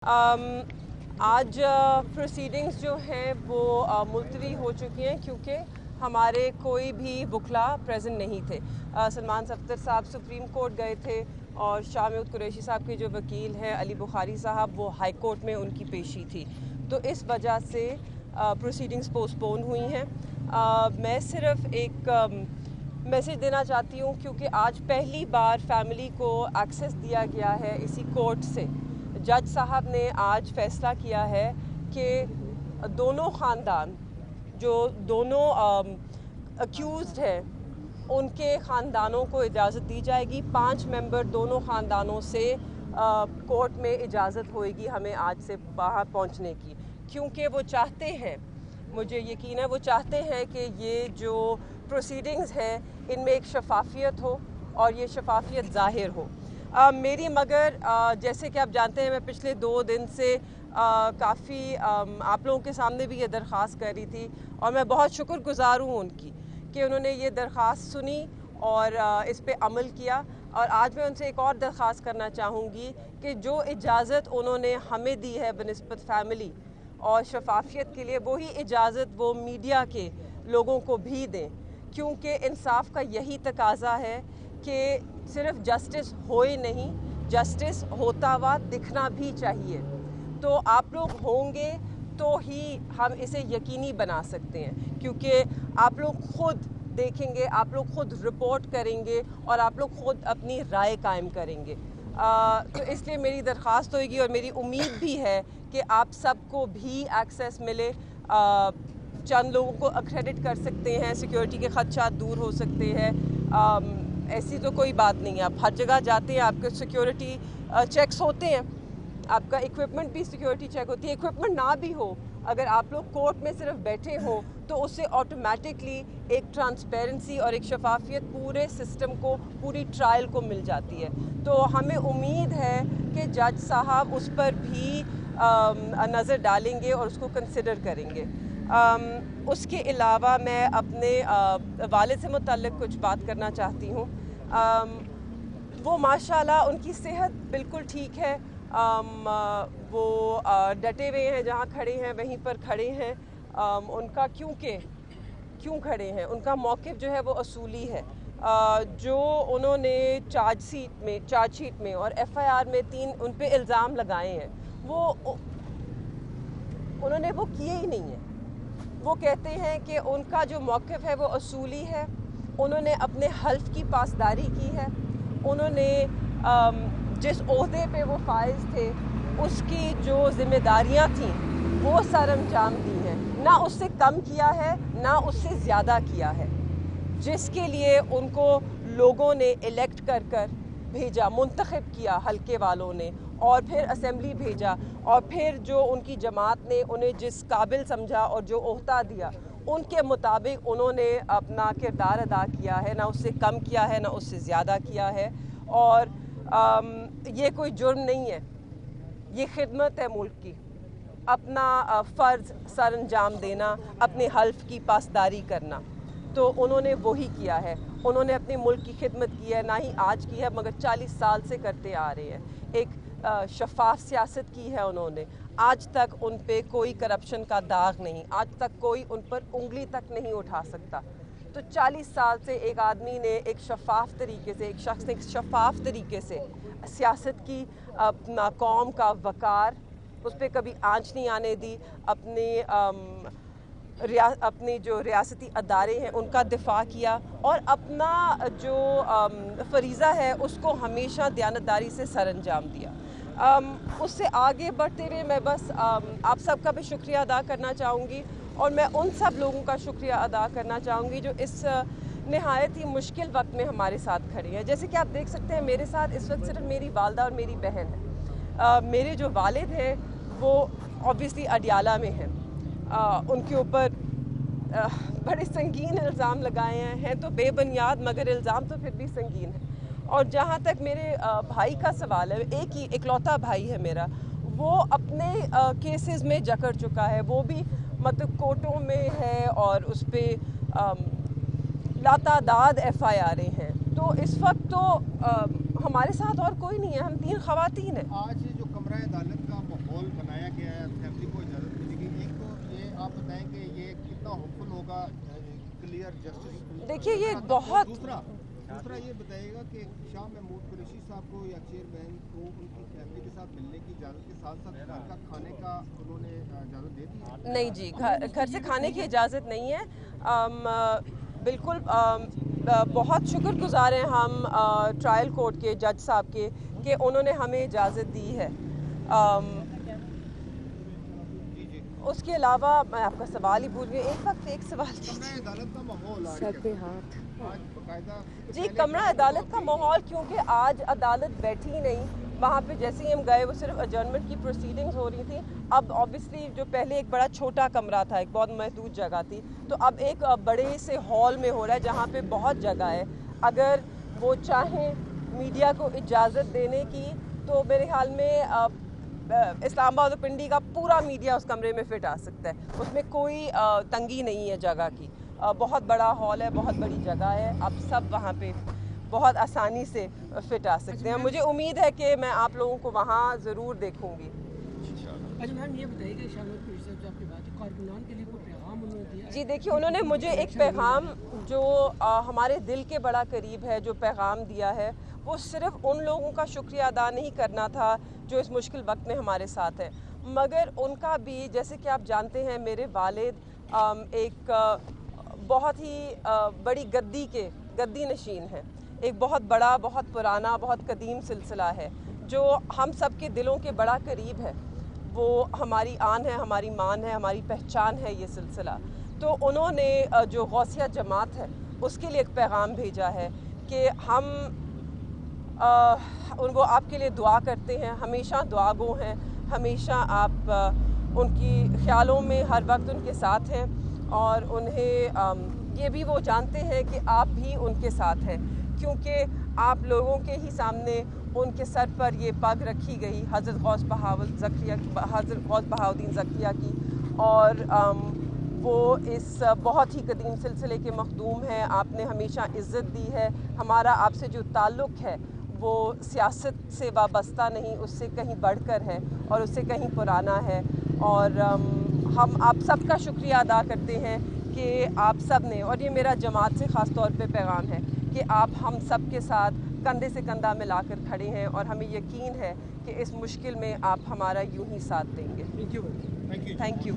आज प्रोसीडिंग्स जो हैं वो मुलतवी हो चुकी हैं क्योंकि हमारे कोई भी वकला प्रेजेंट नहीं थे। सलमान सफ्तर साहब सुप्रीम कोर्ट गए थे और शाह महमूद कुरैशी साहब के जो वकील हैं अली बुखारी साहब वो हाई कोर्ट में उनकी पेशी थी, तो इस वजह से प्रोसीडिंग्स पोस्टपोन हुई हैं। मैं सिर्फ एक मैसेज देना चाहती हूँ क्योंकि आज पहली बार फैमिली को एक्सेस दिया गया है इसी कोर्ट से। जज साहब ने आज फ़ैसला किया है कि दोनों ख़ानदान जो दोनों अक्यूज़्ड हैं उनके ख़ानदानों को इजाज़त दी जाएगी। 5 मेंबर दोनों ख़ानदानों से कोर्ट में इजाज़त होएगी हमें आज से बाहर पहुंचने की, क्योंकि वो चाहते हैं, मुझे यकीन है वो चाहते हैं कि ये जो प्रोसीडिंग्स हैं इनमें एक शफाफियत हो और ये शफाफियत ज़ाहिर हो। मेरी मगर जैसे कि आप जानते हैं मैं पिछले 2 दिन से काफ़ी आप लोगों के सामने भी ये दरख्वास्त कर रही थी और मैं बहुत शुक्रगुज़ार हूँ उनकी कि उन्होंने ये दरख्वास्त सुनी और इस पे अमल किया। और आज मैं उनसे एक और दरख्वास्त करना चाहूँगी कि जो इजाज़त उन्होंने हमें दी है बनिस्बत फ़ैमिली और शफाफियत के लिए, वही इजाज़त वो मीडिया के लोगों को भी दें, क्योंकि इंसाफ का यही तकाज़ा है कि सिर्फ जस्टिस हो ही नहीं, जस्टिस होता हुआ दिखना भी चाहिए। तो आप लोग होंगे तो ही हम इसे यकीनी बना सकते हैं, क्योंकि आप लोग खुद देखेंगे, आप लोग खुद रिपोर्ट करेंगे और आप लोग खुद अपनी राय कायम करेंगे। तो इसलिए मेरी दरख्वास्त होगी और मेरी उम्मीद भी है कि आप सबको भी एक्सेस मिले। चंद लोगों को अक्रेडिट कर सकते हैं, सिक्योरिटी के खदशात दूर हो सकते हैं। ऐसी तो कोई बात नहीं है, आप हर जगह जाते हैं आपके सिक्योरिटी चेक्स होते हैं, आपका इक्विपमेंट भी सिक्योरिटी चेक होती है। इक्विपमेंट ना भी हो, अगर आप लोग कोर्ट में सिर्फ बैठे हो तो उससे ऑटोमेटिकली एक ट्रांसपेरेंसी और एक शफाफियत पूरे सिस्टम को, पूरी ट्रायल को मिल जाती है। तो हमें उम्मीद है कि जज साहब उस पर भी नज़र डालेंगे और उसको कंसिडर करेंगे। उसके अलावा मैं अपने वालिद से मुतल्लिक़ कुछ बात करना चाहती हूँ। वो माशाल्लाह उनकी सेहत बिल्कुल ठीक है, वो डटे हुए हैं, जहाँ खड़े हैं वहीं पर खड़े हैं। उनका क्यों खड़े हैं, उनका मौक़िफ़ जो है वो असूली है। जो उन्होंने चार्जशीट में और FIR में 3 उन पे इल्ज़ाम लगाए हैं वो उन्होंने वो किए ही नहीं हैं। वो कहते हैं कि उनका जो मौक़िफ़ है वो असूली है, उन्होंने अपने हल्फ की पासदारी की है, उन्होंने जिस ओहदे पे वो फाइज थे उसकी जो ज़िम्मेदारियां थीं वो सरअंजाम दी हैं, ना उससे कम किया है ना उससे ज़्यादा किया है। जिसके लिए उनको लोगों ने इलेक्ट कर भेजा, मुंतखब किया हल्के वालों ने, और फिर असेंबली भेजा, और फिर जो उनकी जमात ने उन्हें जिस काबिल समझा और जो ओहदा दिया उनके मुताबिक उन्होंने अपना किरदार अदा किया है, ना उससे कम किया है ना उससे ज़्यादा किया है। और ये कोई जुर्म नहीं है, ये खिदमत है मुल्क की, अपना फ़र्ज़ सरअंजाम देना, अपने हल्फ की पासदारी करना। तो उन्होंने वही किया है, उन्होंने अपने मुल्क की खिदमत की है, ना ही आज की है मगर 40 साल से करते आ रहे हैं। एक शफाफ सियासत की है उन्होंने, आज तक उन पे कोई करप्शन का दाग नहीं, आज तक कोई उन पर उंगली तक नहीं उठा सकता। तो 40 साल से एक आदमी ने एक शफाफ तरीके से, एक शख्स ने एक शफाफ तरीके से सियासत की, अपना कौम का वक़ार उस पर कभी आँच नहीं आने दी, अपनी जो रियासती अदारे हैं उनका दिफा किया और अपना जो फरीज़ा है उसको हमेशा दयानतदारी से सरअंजाम दिया। उससे आगे बढ़ते हुए मैं बस आप सबका भी शुक्रिया अदा करना चाहूँगी, और मैं उन सब लोगों का शुक्रिया अदा करना चाहूँगी जो इस नहायत ही मुश्किल वक्त में हमारे साथ खड़े हैं। जैसे कि आप देख सकते हैं मेरे साथ इस वक्त सिर्फ मेरी वालदा और मेरी बहन है। मेरे जो वालिद हैं वो ऑब्वियसली अडियाला में हैं, उनके ऊपर बड़े संगीन इल्ज़ाम लगाए हैं तो बेबुनियाद, मगर इल्ज़ाम तो फिर भी संगीन है। और जहाँ तक मेरे भाई का सवाल है, एक ही इकलौता भाई है मेरा, वो अपने केसेस में जकड़ चुका है, वो भी मतलब कोर्टों में है और उस पर लातादाद FIR हैं। तो इस वक्त तो हमारे साथ और कोई नहीं है, हम 3 ख़वातीन हैं। आज जो कमरा अदालत का माहौल का क्लियर जस्टिस। देखिए ये बहुत दूसरा ये बताइएगा कि शाह महमूद कुरैशी साहब को या चेयरमैन को उनकी फैमिली के साथ मिलने की इजाज़त के साथ साथ घर का खाने का उन्होंने इजाज़त दे दी? नहीं जी, घर से खाने की इजाज़त नहीं है। बिल्कुल बहुत शुक्रगुजार हैं हम ट्रायल कोर्ट के जज साहब के कि उन्होंने हमें इजाज़त दी है। उसके अलावा मैं आपका सवाल ही भूल गई, एक वक्त एक सवाल कमरा अदालत का माहौल जी, कमरा अदालत का माहौल, क्योंकि आज अदालत बैठी ही नहीं। वहाँ पे जैसे ही हम गए वो सिर्फ एडजर्नमेंट की प्रोसीडिंग्स हो रही थी। अब ऑब्वियसली जो पहले एक बड़ा छोटा कमरा था, एक बहुत महदूद जगह थी, तो अब एक बड़े से हॉल में हो रहा है जहाँ पे बहुत जगह है। अगर वो चाहें मीडिया को इजाज़त देने की तो मेरे ख्याल में इस्लामाबाद और पिंडी का पूरा मीडिया उस कमरे में फिट आ सकता है। उसमें कोई तंगी नहीं है जगह की। बहुत बड़ा हॉल है, बहुत बड़ी जगह है, आप सब वहाँ पे बहुत आसानी से फिट आ सकते हैं। मुझे उम्मीद है कि मैं आप लोगों को वहाँ ज़रूर देखूँगी। अच्छा मैम, ये बताइए कि शाह महमूद कुरैशी साहब जो आपकी बात है, कारकुनान के लिए कोई पैगाम उन्होंने दिया? जी देखिए, उन्होंने मुझे एक पैगाम जो हमारे दिल के बड़ा करीब है, जो पैगाम दिया है, वो सिर्फ उन लोगों का शुक्रिया अदा नहीं करना था जो इस मुश्किल वक्त में हमारे साथ हैं, मगर उनका भी, जैसे कि आप जानते हैं मेरे वालिद एक बहुत ही बड़ी गद्दी नशीन है। एक बहुत बड़ा, बहुत पुराना, बहुत कदीम सिलसिला है जो हम सब के दिलों के बड़ा करीब है। वो हमारी आन है, हमारी मान है, हमारी पहचान है ये सिलसिला। तो उन्होंने जो गौसिया जमात है उसके लिए एक पैगाम भेजा है कि हम वो आपके लिए दुआ करते हैं, हमेशा दुआगो हैं, हमेशा आप उनकी ख्यालों में हर वक्त उनके साथ हैं, और उन्हें ये भी वो जानते हैं कि आप भी उनके साथ हैं, क्योंकि आप लोगों के ही सामने उनके सर पर ये पग रखी गई हज़रत गौस बहाउद्दीन ज़किया की, और वो इस बहुत ही कदीम सिलसिले के मखदूम हैं। आपने हमेशा इज़्ज़त दी है। हमारा आपसे जो ताल्लुक़ है वो सियासत से वाबस्ता नहीं, उससे कहीं बढ़कर है और उससे कहीं पुराना है, और हम आप सब का शुक्रिया अदा करते हैं कि आप सब ने, और ये मेरा जमात से ख़ास तौर पे पैगाम है कि आप हम सब के साथ कंधे से कंधा मिलाकर खड़े हैं, और हमें यकीन है कि इस मुश्किल में आप हमारा यूं ही साथ देंगे। Thank you. Thank you.